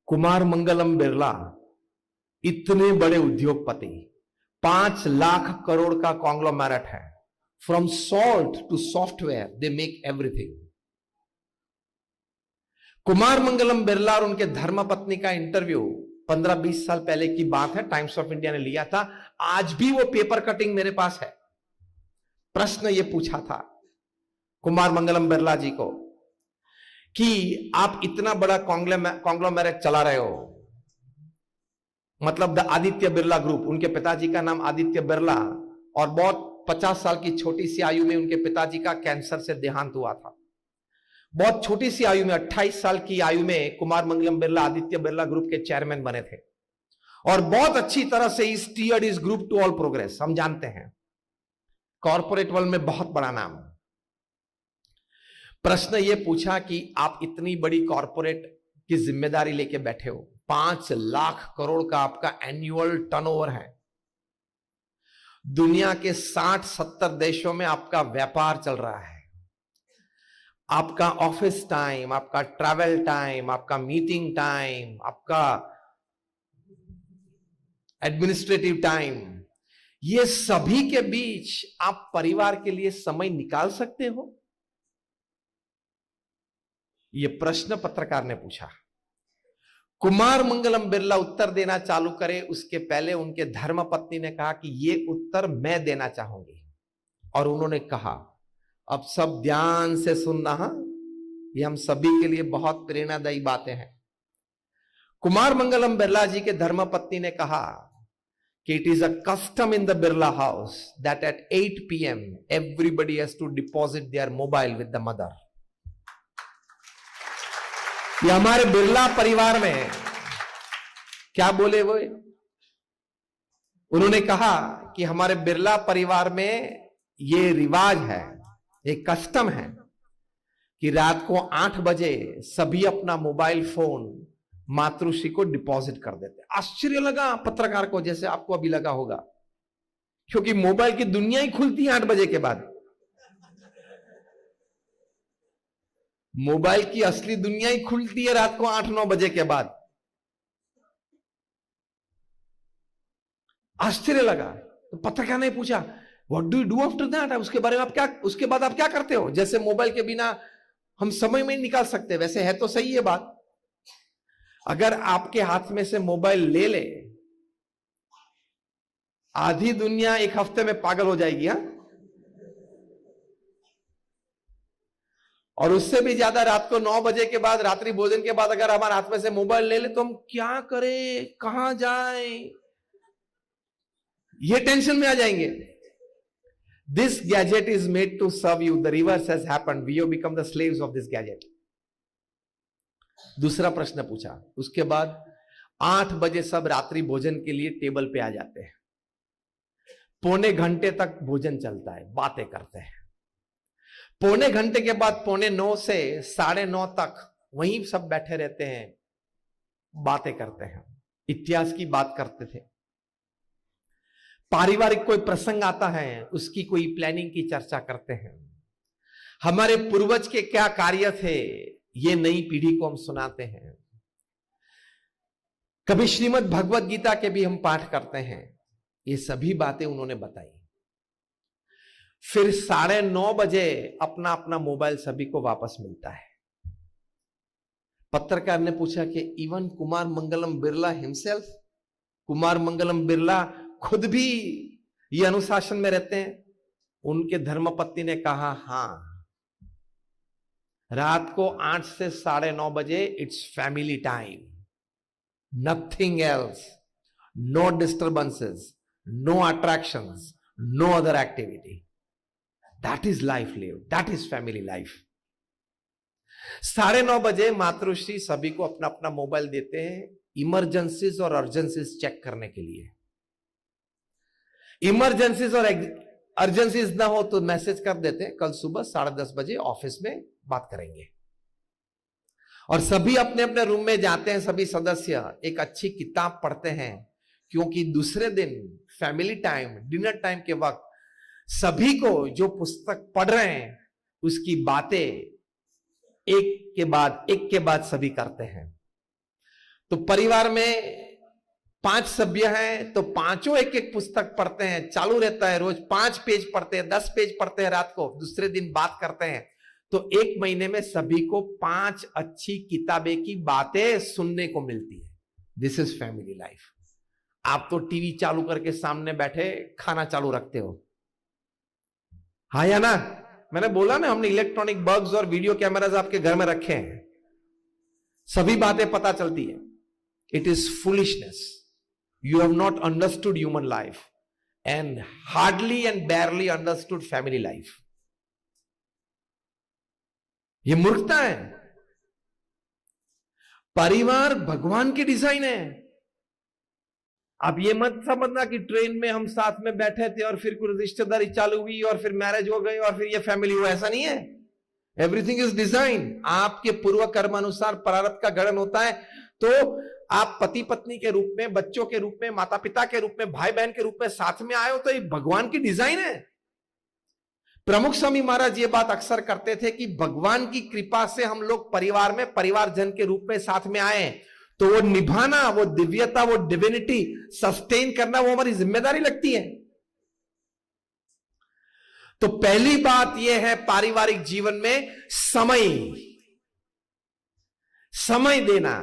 कुमार मंगलम बिरला इतने बड़े उद्योगपति, 5 लाख करोड़ का कॉन्ग्लोमेरेट है। From salt to software they make everything. Kumar Mangalam Birla और उनके धर्मपत्नी का इंटरव्यू 15-20 साल पहले की बात है, टाइम्स ऑफ इंडिया ने लिया था। आज भी वो पेपर कटिंग मेरे पास है। प्रश्न ये पूछा था कुमार मंगलम बिरला जी को कि आप इतना बड़ा कॉन्ग्लोमेरेट चला रहे हो, मतलब द आदित्य बिरला ग्रुप, उनके पिताजी का नाम आदित्य बिरला, और बहुत 50 साल की छोटी सी आयु में उनके पिताजी का कैंसर से देहांत हुआ था। बहुत छोटी सी आयु में, 28 साल की आयु में कुमार मंगलम बिरला आदित्य बिरला ग्रुप के चेयरमैन बने थे और बहुत अच्छी तरह से ही स्टीयर्ड इस ग्रुप टू ऑल प्रोग्रेस। हम जानते हैं कॉर्पोरेट वर्ल्ड में बहुत बड़ा नाम। प्रश्न यह पूछा कि आप इतनी बड़ी कॉर्पोरेट की जिम्मेदारी लेके बैठे हो, 5 लाख करोड़ का आपका एनुअल टर्नओवर है, दुनिया के 60-70 देशों में आपका व्यापार चल रहा है, आपका ऑफिस टाइम, आपका ट्रैवल टाइम, आपका मीटिंग टाइम, आपका एडमिनिस्ट्रेटिव टाइम, ये सभी के बीच आप परिवार के लिए समय निकाल सकते हो? यह प्रश्न पत्रकार ने पूछा। कुमार मंगलम बिरला उत्तर देना चालू करे उसके पहले उनके धर्मपत्नी ने कहा कि यह उत्तर मैं देना चाहूंगी, और उन्होंने कहा, अब सब ध्यान से सुनना, ये हम सभी के लिए बहुत प्रेरणादायी बातें हैं। कुमार मंगलम बिरला जी के धर्मपत्नी ने कहा कि it is a custom in the Birla house that at 8 PM everybody has to deposit their mobile with the mother. ये हमारे बिरला परिवार में क्या बोले वो, उन्होंने कहा कि हमारे बिरला परिवार में ये रिवाज है, एक कस्टम है कि रात को 8 बजे सभी अपना मोबाइल फोन मातृश्री को डिपॉजिट कर देते। आश्चर्य लगा पत्रकार को, जैसे आपको अभी लगा होगा, क्योंकि मोबाइल की दुनिया ही खुलती है 8 बजे के बाद। मोबाइल की असली दुनिया ही खुलती है रात को 8-9 बजे के बाद। आश्चर्य लगा। तो पत्रकार ने पूछा, what do you do after that? उसके बारे में आप क्या, उसके बाद आप क्या करते हो? जैसे मोबाइल के बिना हम समय में नहीं निकाल सकते। वैसे है तो सही है बात, अगर आपके हाथ में से मोबाइल ले ले, आधी दुनिया एक हफ्ते में पागल हो जाएगी। हा? और उससे भी ज्यादा रात को 9 बजे के बाद, रात्रि भोजन के बाद अगर हमारे हाथ में से मोबाइल ले ले तो हम क्या करें, कहां जाएं, ये टेंशन में आ जाएंगे। This gadget is made to serve you, the reverse has happened, we have become the slaves of this gadget. दूसरा प्रश्न पूछा उसके बाद, 8 बजे सब रात्रि भोजन के लिए टेबल पे आ जाते हैं, पौने घंटे तक भोजन चलता है, बातें करते हैं, पौने घंटे के बाद 8:45 से 9:30 तक वहीं सब बैठे रहते हैं, बातें करते हैं, इतिहास की बात करते थे, पारिवारिक कोई प्रसंग आता है उसकी कोई प्लानिंग की चर्चा करते हैं, हमारे पूर्वज के क्या कार्य थे ये नई पीढ़ी को हम सुनाते हैं, कभी श्रीमद् भगवत गीता के भी हम पाठ करते हैं। ये सभी बातें उन्होंने बताई। फिर 9:30 बजे अपना अपना मोबाइल सभी को वापस मिलता है। पत्रकार ने पूछा कि इवन कुमार मंगलम बिरला हिमसेल्फ, कुमार मंगलम बिरला खुद भी ये अनुशासन में रहते हैं? उनके धर्मपत्नी ने कहा, हां, रात को 8 से 9:30 बजे it's family time, nothing else, no disturbances, no attractions, no other activity. That is life live, that is family life. 9:30 बजे मातृश्री सभी को अपना अपना मोबाइल देते हैं इमरजेंसीज और अर्जेंसीज चेक करने के लिए। इमरजेंसीज और अर्जेंसीज ना हो तो मैसेज कर देते हैं, कल सुबह 10:30 बजे ऑफिस में बात करेंगे। और सभी अपने अपने रूम में जाते हैं, सभी सदस्य एक अच्छी किताब पढ़ते हैं, क्योंकि दूसरे दिन फैमिली टाइम, डिनर टाइम के वक्त सभी को जो पुस्तक पढ़ रहे हैं उसकी बातें एक के बाद सभी करते हैं। तो परिवार में 5 सभ्य हैं तो पांचों एक एक पुस्तक पढ़ते हैं, चालू रहता है, रोज 5 पेज पढ़ते हैं, 10 पेज पढ़ते हैं, रात को दूसरे दिन बात करते हैं, तो 1 महीने में सभी को 5 अच्छी किताबें की बातें सुनने को मिलती है। This is family life. आप तो टीवी चालू करके सामने बैठे खाना चालू रखते हो, हाँ या ना? मैंने बोला ना, हमने इलेक्ट्रॉनिक बल्ब्स और वीडियो कैमरास आपके घर में रखे हैं, सभी बातें पता चलती है। It is foolishness. You have not understood human life and hardly and barely understood family life. ये मूर्खता है। परिवार भगवान की डिजाइन है। आप ये मत समझना कि ट्रेन में हम साथ में बैठे थे और फिर कुछ रिश्तेदारी चालू हुई और फिर मैरिज हो गई और फिर ये फैमिली हुआ, ऐसा नहीं है। Everything is design. आपके पूर्व कर्म अनुसार प्रारब्ध का गठन होता है। तो आप पति पत्नी के रूप में, बच्चों के रूप में, माता पिता के रूप में, भाई बहन के रूप में साथ में आए हो, तो ये भगवान की डिजाइन है। प्रमुख स्वामी महाराज ये बात अक्सर करते थे कि भगवान की कृपा से हम लोग परिवार में परिवारजन के रूप में साथ में आए, तो वो निभाना, वो दिव्यता, वो डिविनिटी सस्टेन करना, वो हमारी जिम्मेदारी लगती है। तो पहली बात यह है पारिवारिक जीवन में समय देना।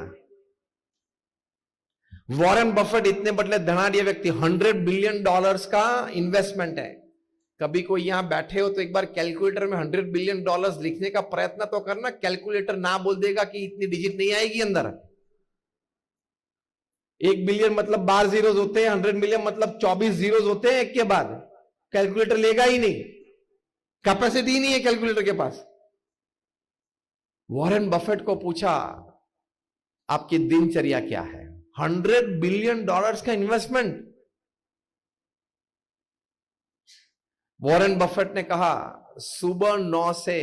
वॉरेन बफेट इतने बड़े धनाढ्य व्यक्ति, $100 बिलियन का इन्वेस्टमेंट है। कभी कोई यहां बैठे हो तो एक बार कैलकुलेटर में $100 बिलियन लिखने का प्रयत्न तो करना। कैलकुलेटर ना बोल देगा कि इतनी डिजिट नहीं आएगी अंदर। 1 बिलियन मतलब 12 जीरोज होते हैं, 100 मिलियन मतलब 24 जीरोज होते हैं एक के बाद। कैलकुलेटर लेगा ही नहीं, कैपेसिटी नहीं है कैलकुलेटर के पास। वॉरेन बफेट को पूछा आपकी दिनचर्या क्या है? $100 बिलियन का इन्वेस्टमेंट। वॉरेन बफेट ने कहा सुबह 9 से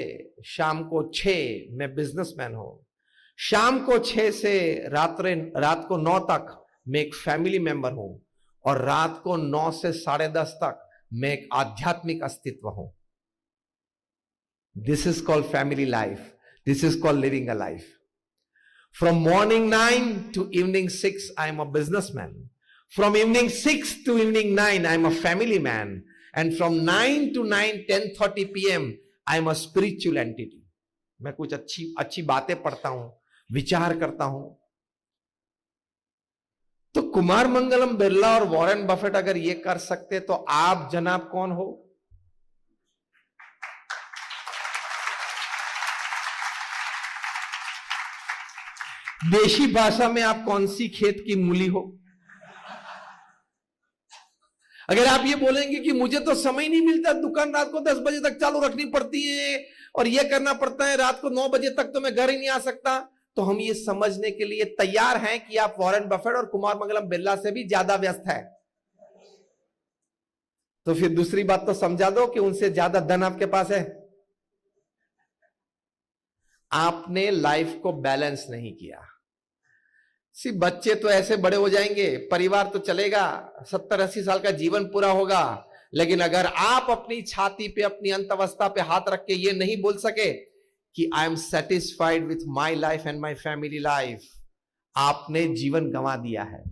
शाम को 6 मैं बिजनेसमैन हूं, शाम को 6 से रात को 9 तक मैं एक फैमिली मेंबर हूं, और रात को 9 से 10:30 तक मैं एक आध्यात्मिक अस्तित्व हूं। This is called family life. This is called living a life. From morning 9 to evening 6, I am a businessman. From evening 6 to evening 9, I am a family man. And from 9 to 10:30 p.m., I am a spiritual entity. मैं कुछ अच्छी बातें पढ़ता हूं, विचार करता हूं। तो कुमार मंगलम बिरला और वॉरेन बफेट अगर ये कर सकते तो आप जनाब कौन हो? देशी भाषा में आप कौन सी खेत की मूली हो? अगर आप ये बोलेंगे कि मुझे तो समय नहीं मिलता, दुकान रात को 10 बजे तक चालू रखनी पड़ती है और ये करना पड़ता है, रात को 9 बजे तक तो मैं घर ही नहीं आ सकता, तो हम ये समझने के लिए तैयार हैं कि आप वॉरेन बफेट और कुमार मंगलम बिरला से भी ज्यादा व्यस्त है। तो फिर दूसरी बात तो समझा दो कि उनसे ज्यादा धन आपके पास है। आपने लाइफ को बैलेंस नहीं किया। बच्चे तो ऐसे बड़े हो जाएंगे, परिवार तो चलेगा, 70-80 साल का जीवन पूरा होगा, लेकिन अगर आप अपनी छाती पे, अपनी अंत अवस्था पे हाथ रख के ये नहीं बोल सके कि I am satisfied with my life and my family life, आपने जीवन गंवा दिया है।